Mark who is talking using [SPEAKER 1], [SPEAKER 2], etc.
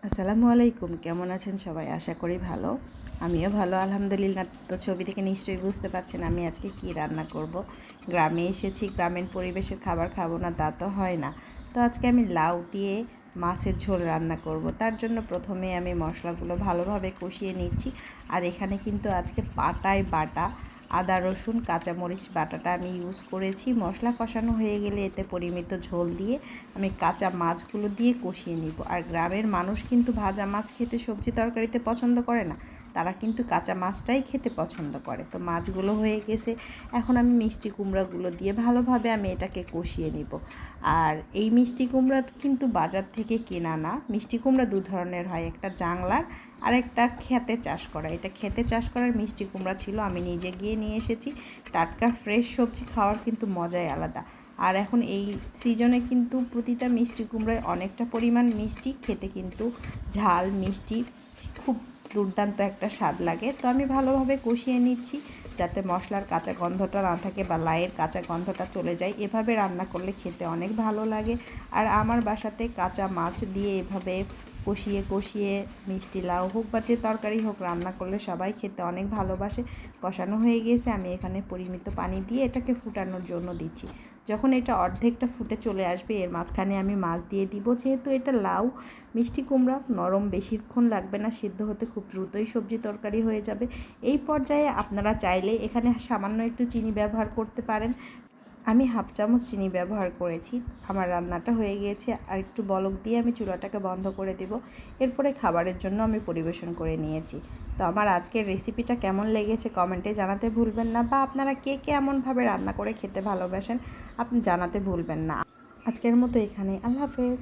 [SPEAKER 1] আসসালামু আলাইকুম, কেমন আছেন সবাই? আশা করি ভালো। আমিও ভালো আলহামদুলিল্লাহ। তো ছবি থেকে নিশ্চয়ই বুঝতে পারছেন আমি আজকে কি রান্না করব। গ্রামে এসেছি, গ্রামীণ পরিবেশের খাবার খাবো না তা তো হয় না। তো আজকে আমি লাউ দিয়ে মাছের ঝোল রান্না করব। তার জন্য প্রথমে আমি মশলাগুলো ভালোভাবে কষিয়ে নিচ্ছি। আর এখানে কিন্তু আজকে পাটায় বাটা আদা রসুন কাঁচামরিচ বাটাটা আমি ইউজ করেছি। মশলা কষানো হয়ে গেলে এতে পরিমিত ঝোল দিয়ে আমি কাঁচা মাছগুলো দিয়ে কষিয়ে নিব। আর গ্রামের মানুষ কিন্তু ভাজা মাছ খেতে সবজি তরকারিতে পছন্দ করে না, তারা কিন্তু কাঁচা মাছটাই খেতে পছন্দ করে। তো মাছগুলো হয়ে গেছে, এখন আমি মিষ্টি কুমড়াগুলো দিয়ে ভালোভাবে আমি এটাকে কষিয়ে নিব। আর এই মিষ্টি কুমড়া কিন্তু বাজার থেকে কেনা না, মিষ্টি কুমড়া দু ধরনের হয়, একটা জাংলার আর একটা খেতে চাষ করা। এটা খেতে চাষ করার মিষ্টি কুমড়া ছিল, আমি নিজে গিয়ে নিয়ে এসেছি। টাটকা ফ্রেশ সবজি খাওয়ার কিন্তু মজাই আলাদা। আর এখন এই সিজনে কিন্তু প্রতিটা মিষ্টি কুমড়ায় অনেকটা পরিমাণ মিষ্টি, খেতে কিন্তু ঝাল মিষ্টি খুব দুর্দান্ত একটা স্বাদ লাগে। তো আমি ভালোভাবে কষিয়ে নিচ্ছি যাতে মশলার কাঁচা গন্ধটা না থাকে বা লাউয়ের কাঁচা গন্ধটা চলে যায়। এভাবে রান্না করলে খেতে অনেক ভালো লাগে। আর আমার বাসাতে কাঁচা মাছ দিয়ে এভাবে কষিয়ে কষিয়ে মিষ্টি লাউ হোক বা যে তরকারি হোক রান্না করলে সবাই খেতে অনেক ভালোবাসে। কষানো হয়ে গিয়েছে, আমি এখানে পরিমিত পানি দিয়ে এটাকে ফুটানোর জন্য দিচ্ছি। যখন এটা অর্ধেকটা ফুটে চলে আসবে এর মাঝখানে আমি মাছ দিয়ে দিব। যেহেতু এটা লাউ মিষ্টি কুমড়া নরম, বেশিক্ষণ লাগবে না সিদ্ধ হতে, খুব দ্রুতই সবজি তরকারি হয়ে যাবে। এই পর্যায়ে আপনারা চাইলে এখানে সামান্য একটু চিনি ব্যবহার করতে পারেন। আমি হাফ চামচ চিনি ব্যবহার করেছি। আমার রান্নাটা হয়ে গিয়েছে, আর একটু বলক দিয়ে আমি চুলাটাকে বন্ধ করে দেব। এরপরে খাবারের জন্য আমি পরিবেশন করে নিয়েছি। তো আমার আজকের রেসিপিটা কেমন লেগেছে কমেন্টে জানাতে ভুলবেন না, বা আপনারা কে কে এমনভাবে রান্না করে খেতে ভালোবাসেন আপনি জানাতে ভুলবেন না। আজকের মতো এখানে, আল্লাহ হাফেজ।